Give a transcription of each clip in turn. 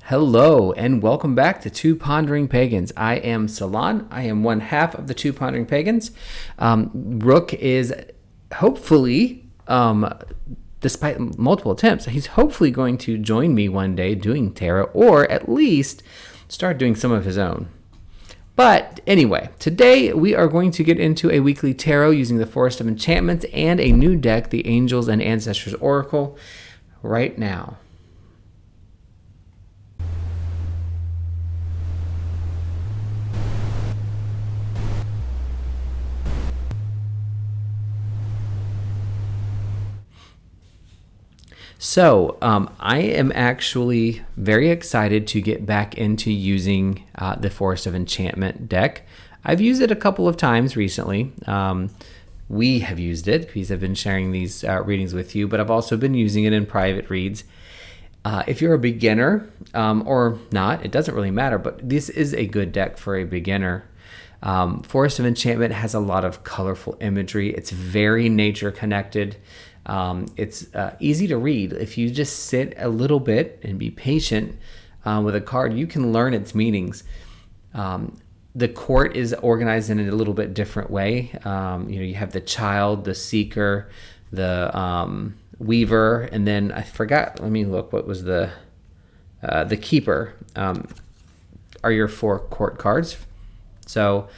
Hello and welcome back to Two Pondering Pagans. I am Salon. I am one half of the Two Pondering Pagans. Rook is hopefully, despite multiple attempts, he's hopefully going to join me one day doing tarot, or at least start doing some of his own. But anyway, today we are going to get into a weekly tarot using the Forest of Enchantments and a new deck, the Angels and Ancestors Oracle, right now. So I am actually very excited to get back into using the Forest of Enchantment deck. I've used it a couple of times recently. We have used it because I've been sharing these readings with you, but I've also been using it in private reads. If you're a beginner or not, it doesn't really matter, but this is a good deck for a beginner. Forest of Enchantment has a lot of colorful imagery. It's very nature connected. It's easy to read. If you just sit a little bit and be patient with a card, you can learn its meanings. The court is organized in a little bit different way. You have the Child, the Seeker, the Weaver, and then I forgot. Let me look. What was the Keeper? Are your 4 court cards? So.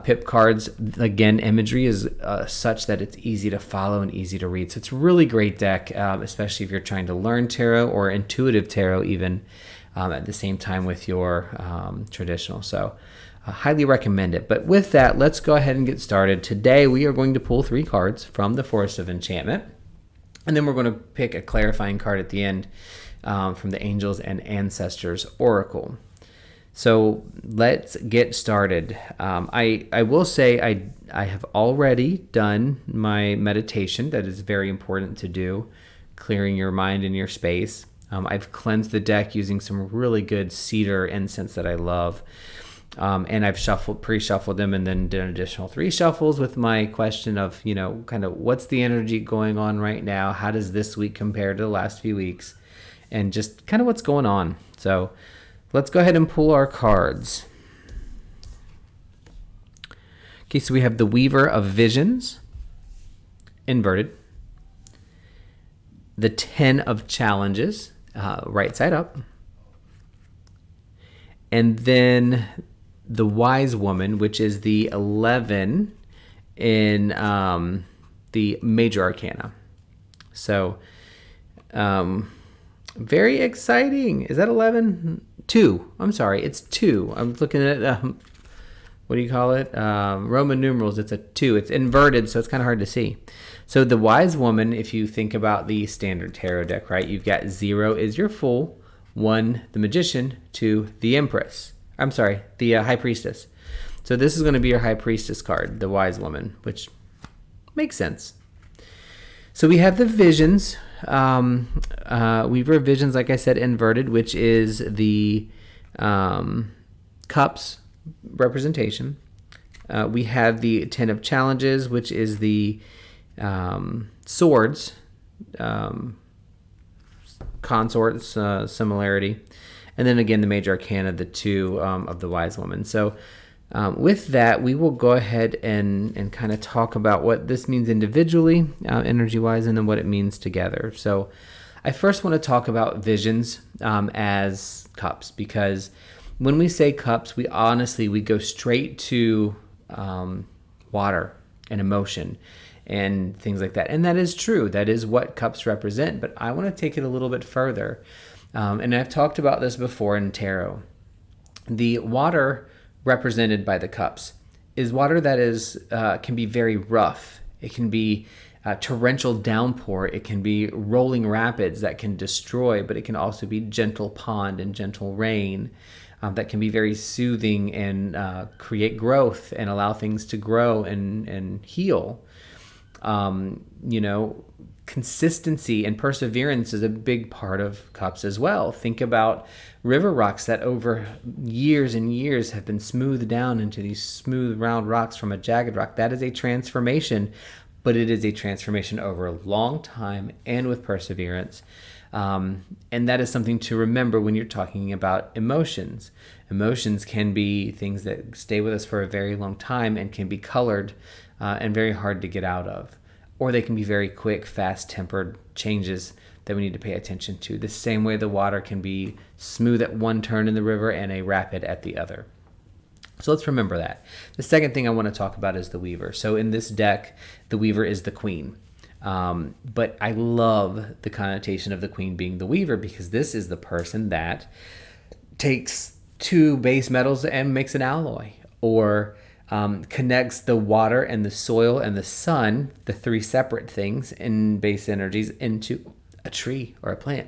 Pip cards, again, imagery is such that it's easy to follow and easy to read. So it's a really great deck, especially if you're trying to learn tarot or intuitive tarot even at the same time with your traditional. So highly recommend it. But with that, let's go ahead and get started. Today we are going to pull 3 cards from the Forest of Enchantment. And then we're going to pick a clarifying card at the end from the Angels and Ancestors Oracle. So let's get started. I will say I have already done my meditation. That is very important to do, clearing your mind and your space. I've cleansed the deck using some really good cedar incense that I love. And I've pre-shuffled them and then did an additional 3 shuffles with my question of, kind of what's the energy going on right now? How does this week compare to the last few weeks? And just kind of what's going on. So let's go ahead and pull our cards. Okay, so we have the Weaver of Visions, inverted. The 10 of Challenges, right side up. And then the Wise Woman, which is the 11 in the Major Arcana. So, very exciting. Is that 11? 2. I'm sorry, it's 2. I'm looking at, what do you call it? Roman numerals, it's a 2. It's inverted, so it's kind of hard to see. So the Wise Woman, if you think about the standard tarot deck, right? You've got 0 is your Fool, 1, the Magician, 2, the Empress. I'm sorry, the High Priestess. So this is going to be your High Priestess card, the Wise Woman, which makes sense. So we have the Visions. Weaver of Visions, like I said, inverted, which is the Cups representation. We have the 10 of Challenges, which is the Swords, consorts, similarity. And then again, the Major Arcana, the 2 of the Wise Woman. So with that, we will go ahead and kind of talk about what this means individually, energy-wise, and then what it means together. So I first want to talk about Visions as cups, because when we say cups, we go straight to water and emotion and things like that. And that is true. That is what cups represent. But I want to take it a little bit further. And I've talked about this before in tarot. The water represented by the cups is water that is can be very rough. It can be torrential downpour. It can be rolling rapids that can destroy, but it can also be gentle pond and gentle rain that can be very soothing and create growth and allow things to grow and heal. Consistency and perseverance is a big part of cups as well. Think about river rocks that over years and years have been smoothed down into these smooth round rocks from a jagged rock. That is a transformation, but it is a transformation over a long time and with perseverance. And that is something to remember when you're talking about emotions. Emotions can be things that stay with us for a very long time and can be colored and very hard to get out of. Or they can be very quick, fast-tempered changes that we need to pay attention to. The same way the water can be smooth at one turn in the river and a rapid at the other. So let's remember that. The second thing I want to talk about is the Weaver. So in this deck, the Weaver is the queen. But I love the connotation of the queen being the Weaver because this is the person that takes two base metals and makes an alloy, or connects the water and the soil and the sun, the three separate things in base energies, into a tree or a plant,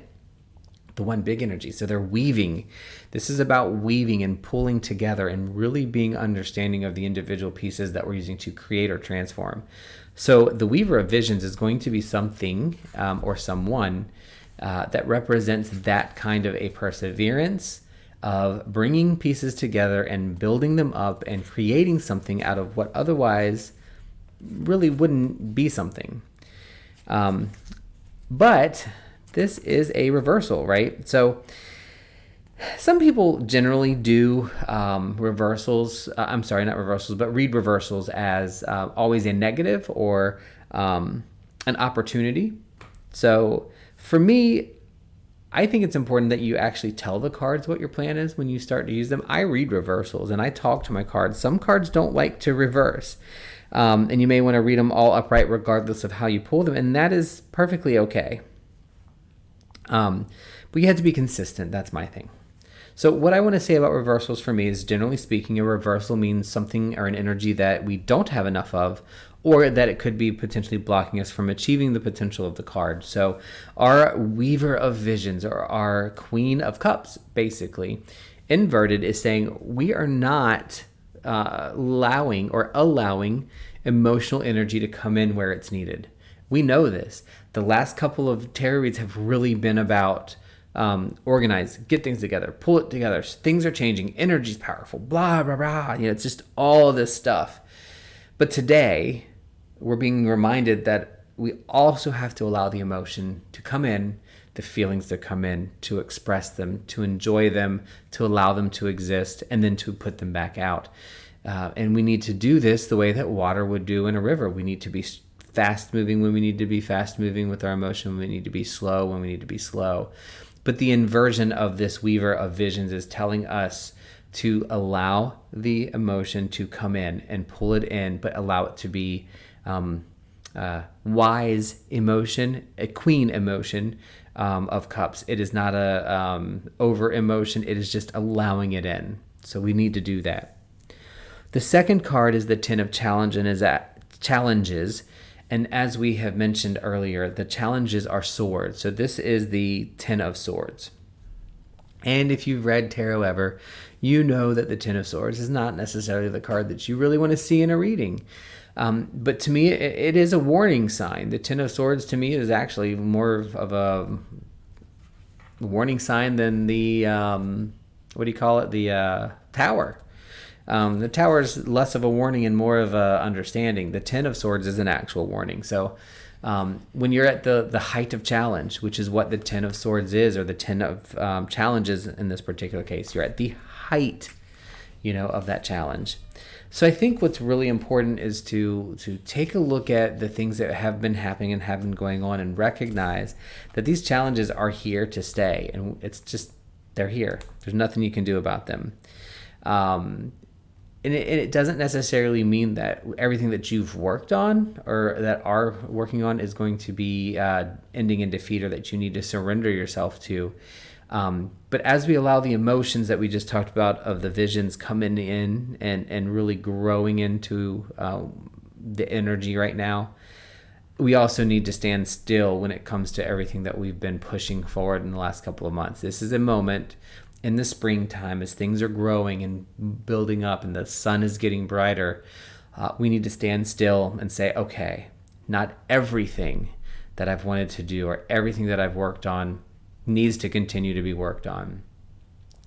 the one big energy. So they're weaving. This is about weaving and pulling together and really being understanding of the individual pieces that we're using to create or transform. So the Weaver of Visions is going to be something or someone that represents that kind of a perseverance of bringing pieces together and building them up and creating something out of what otherwise really wouldn't be something. But this is a reversal, right? So some people generally do reversals. I'm sorry, not reversals, but read reversals as always a negative or an opportunity. So for me, I think it's important that you actually tell the cards what your plan is when you start to use them. I read reversals and I talk to my cards. Some cards don't like to reverse. And you may want to read them all upright regardless of how you pull them. And that is perfectly okay. But you have to be consistent. That's my thing. So what I want to say about reversals for me is, generally speaking, a reversal means something or an energy that we don't have enough of, or that it could be potentially blocking us from achieving the potential of the card. So our Weaver of Visions, or our Queen of Cups, basically, inverted, is saying we are not allowing emotional energy to come in where it's needed. We know this. The last couple of tarot reads have really been about organize, get things together, pull it together. Things are changing. Energy's powerful. Blah, blah, blah. It's just all this stuff. But today, we're being reminded that we also have to allow the emotion to come in, the feelings to come in, to express them, to enjoy them, to allow them to exist, and then to put them back out. And we need to do this the way that water would do in a river. We need to be fast moving when we need to be fast moving with our emotion. We need to be slow when we need to be slow. But the inversion of this Weaver of Visions is telling us to allow the emotion to come in and pull it in, but allow it to be wise emotion, a queen emotion of cups. It is not a over emotion. It is just allowing it in. So we need to do that. The second card is the Ten of Challenge, and is at challenges. And as we have mentioned earlier, the challenges are swords. So this is the Ten of Swords. And if you've read tarot ever, you know that the Ten of Swords is not necessarily the card that you really want to see in a reading. But to me, it is a warning sign. The Ten of Swords to me is actually more of a warning sign than the, the Tower. The Tower is less of a warning and more of a understanding. The Ten of Swords is an actual warning. So when you're at the height of challenge, which is what the Ten of Swords is, or the Ten of Challenges in this particular case, you're at the height, of that challenge. So I think what's really important is to take a look at the things that have been happening and have been going on, and recognize that these challenges are here to stay. And it's just, they're here. There's nothing you can do about them. And it doesn't necessarily mean that everything that you've worked on or that are working on is going to be ending in defeat, or that you need to surrender yourself to. But as we allow the emotions that we just talked about of the visions coming in and really growing into the energy right now, we also need to stand still when it comes to everything that we've been pushing forward in the last couple of months. This is a moment in the springtime, as things are growing and building up and the sun is getting brighter, we need to stand still and say, okay, not everything that I've wanted to do or everything that I've worked on needs to continue to be worked on.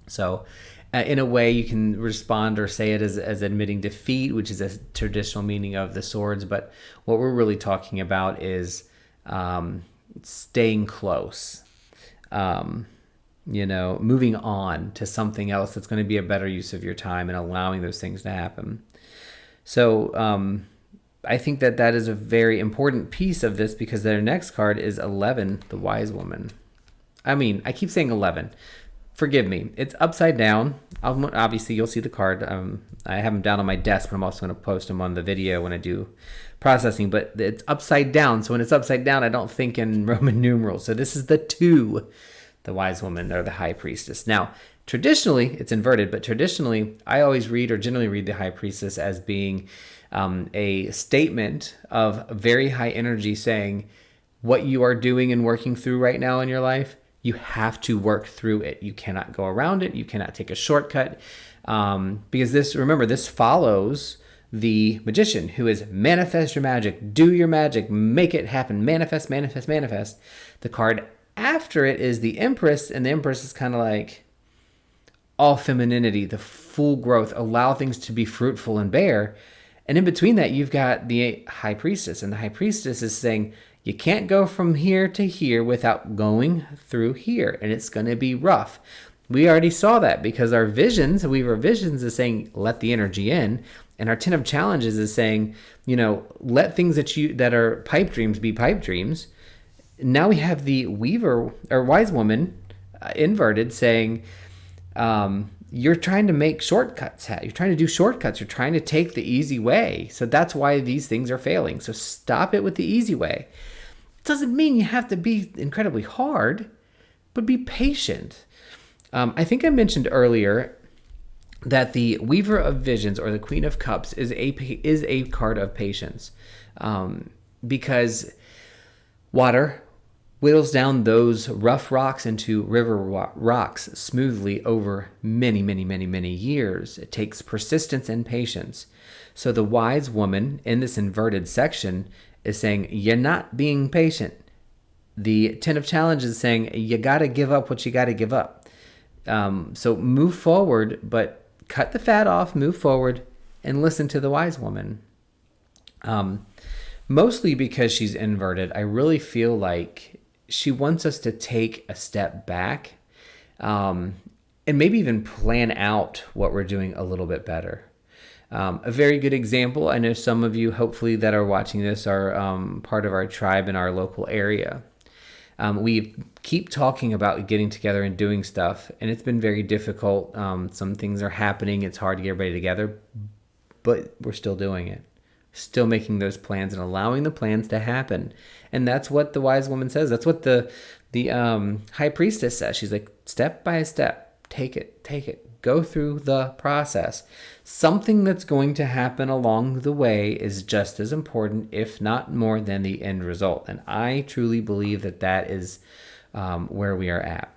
So in a way, you can respond or say it as admitting defeat, which is a traditional meaning of the swords. But what we're really talking about is staying close. moving on to something else that's going to be a better use of your time and allowing those things to happen. So I think that is a very important piece of this, because their next card is 11, the Wise Woman. I keep saying 11. Forgive me. It's upside down. Obviously, you'll see the card. I have them down on my desk, but I'm also going to post them on the video when I do processing. But it's upside down. So when it's upside down, I don't think in Roman numerals. So this is the 2, the Wise Woman, or the High Priestess. Now, traditionally, it's inverted, but traditionally, I always read, or generally read, the High Priestess as being a statement of very high energy, saying what you are doing and working through right now in your life, you have to work through it. You cannot go around it. You cannot take a shortcut. Because this follows the Magician, who is manifest your magic, do your magic, make it happen, manifest, manifest, manifest. The card after it is the Empress, and the Empress is kind of like all femininity, the full growth, allow things to be fruitful and bear. And in between that, you've got the High Priestess, and the High Priestess is saying, you can't go from here to here without going through here, and it's going to be rough. We already saw that, because our visions, Weaver of Visions, is saying, let the energy in, and our 10 of Challenges is saying, let things that are pipe dreams be pipe dreams. Now we have the Weaver, or Wise Woman, inverted, saying, you're trying to make shortcuts. You're trying to do shortcuts. You're trying to take the easy way. So that's why these things are failing. So stop it with the easy way. Doesn't mean you have to be incredibly hard, but be patient. I think I mentioned earlier that the Weaver of Visions, or the Queen of Cups, is a card of patience, because water whittles down those rough rocks into river rocks smoothly over many, many, many, many years. It takes persistence and patience. So the Wise Woman in this inverted section is saying, you're not being patient. The 10 of Challenges is saying, you got to give up what you got to give up. So move forward, but cut the fat off, move forward, and listen to the Wise Woman. Mostly because she's inverted, I really feel like she wants us to take a step back, and maybe even plan out what we're doing a little bit better. A very good example, I know some of you, hopefully, that are watching this are part of our tribe in our local area. We keep talking about getting together and doing stuff, and it's been very difficult. Some things are happening. It's hard to get everybody together, but we're still doing it. Still making those plans and allowing the plans to happen. And that's what the Wise Woman says. That's what the High Priestess says. She's like, step by step, take it, go through the process. Something that's going to happen along the way is just as important, if not more, than the end result. And I truly believe that is where we are at.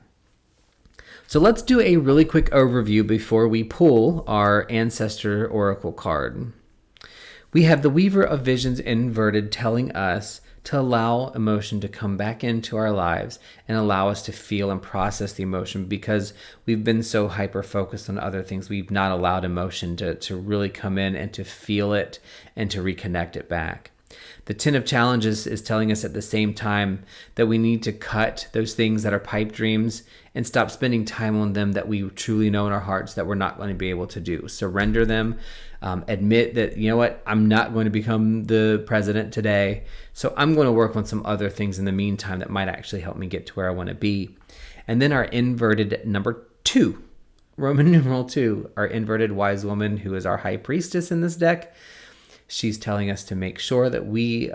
So let's do a really quick overview before we pull our Ancestor Oracle card. We have the Weaver of Visions inverted, telling us to allow emotion to come back into our lives and allow us to feel and process the emotion, because we've been so hyper-focused on other things. We've not allowed emotion to really come in and to feel it and to reconnect it back. The 10 of Challenges is telling us at the same time that we need to cut those things that are pipe dreams and stop spending time on them that we truly know in our hearts that we're not going to be able to do. Surrender them. Admit that, you know what, I'm not going to become the president today, so I'm going to work on some other things in the meantime that might actually help me get to where I want to be. And then our inverted number 2, Roman numeral 2, our inverted Wise Woman, who is our High Priestess in this deck. She's telling us to make sure that we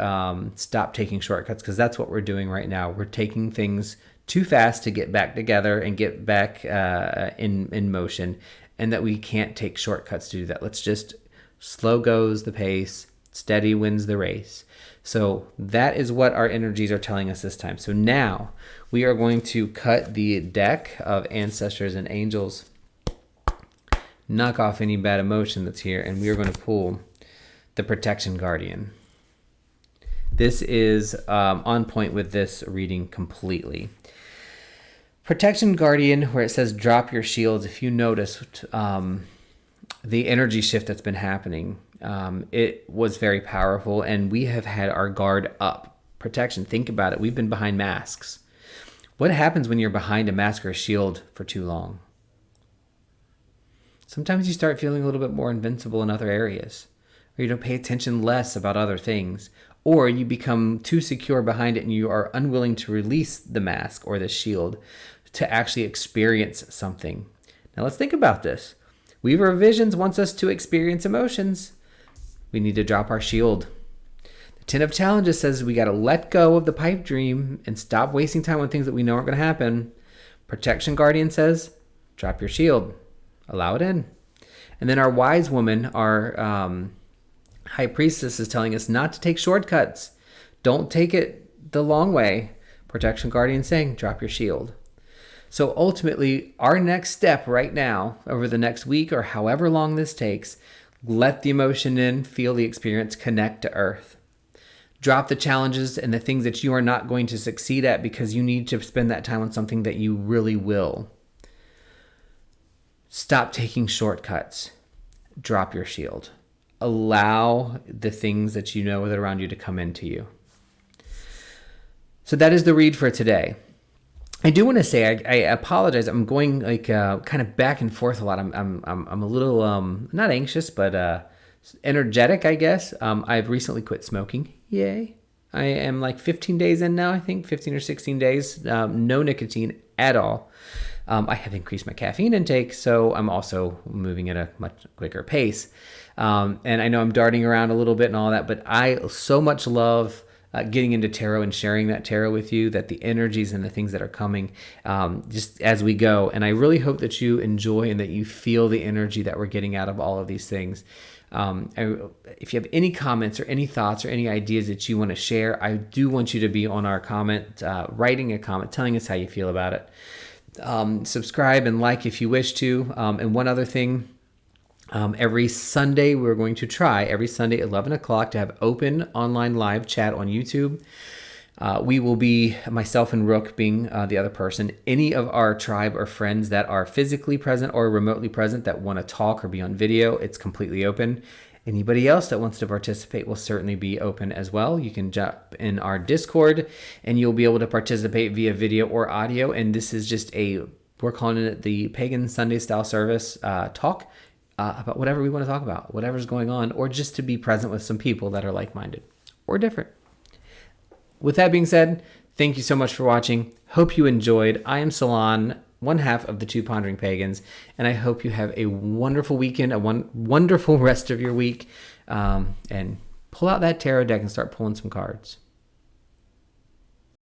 stop taking shortcuts, because that's what we're doing right now. We're taking things too fast to get back together and get back in motion, and that we can't take shortcuts to do that. Let's just slow goes the pace, steady wins the race. So that is what our energies are telling us this time. So now we are going to cut the deck of Ancestors and Angels, knock off any bad emotion that's here, and we are going to pull the Protection Guardian. This is on point with this reading completely. Protection Guardian, where it says drop your shields, if you notice the energy shift that's been happening, it was very powerful, and we have had our guard up. Protection, think about it. We've been behind masks. What happens when you're behind a mask or a shield for too long? Sometimes you start feeling a little bit more invincible in other areas, or you don't pay attention less about other things, or you become too secure behind it and you are unwilling to release the mask or the shield to actually experience something. Now let's think about this. Weaver of Visions wants us to experience emotions. We need to drop our shield. The Ten of Challenges says we got to let go of the pipe dream and stop wasting time on things that we know aren't going to happen. Protection Guardian says drop your shield. Allow it in. And then our wise woman, our high priestess, is telling us not to take shortcuts. Don't take it the long way. Protection Guardian saying drop your shield. So ultimately, our next step right now, over the next week or however long this takes, let the emotion in, feel the experience, connect to earth. Drop the challenges and the things that you are not going to succeed at because you need to spend that time on something that you really will. Stop taking shortcuts. Drop your shield. Allow the things that you know that are around you to come into you. So that is the read for today. I do want to say I apologize. I'm going kind of back and forth a lot. I'm a little not anxious, but energetic, I guess. I've recently quit smoking. Yay! I am like 15 days in now. I think 15 or 16 days. No nicotine at all. I have increased my caffeine intake, so I'm also moving at a much quicker pace. And I know I'm darting around a little bit and all that, but I so much love getting into tarot and sharing that tarot with you, that the energies and the things that are coming just as we go. And I really hope that you enjoy and that you feel the energy that we're getting out of all of these things. If you have any comments or any thoughts or any ideas that you want to share, I do want you to be on our comment, writing a comment, telling us how you feel about it. Subscribe and like if you wish to. And one other thing, every Sunday, we're going to try every Sunday at 11 o'clock to have open online live chat on YouTube. We will be, myself and Rook being the other person, any of our tribe or friends that are physically present or remotely present that want to talk or be on video, it's completely open. Anybody else that wants to participate will certainly be open as well. You can jump in our Discord and you'll be able to participate via video or audio. And this is just we're calling it the Pagan Sunday Style Service talk. About whatever we want to talk about, whatever's going on, or just to be present with some people that are like-minded or different. With that being said, thank you so much for watching. Hope you enjoyed. I am Salon, one half of the Two Pondering Pagans, and I hope you have a wonderful weekend, a wonderful rest of your week, and pull out that tarot deck and start pulling some cards.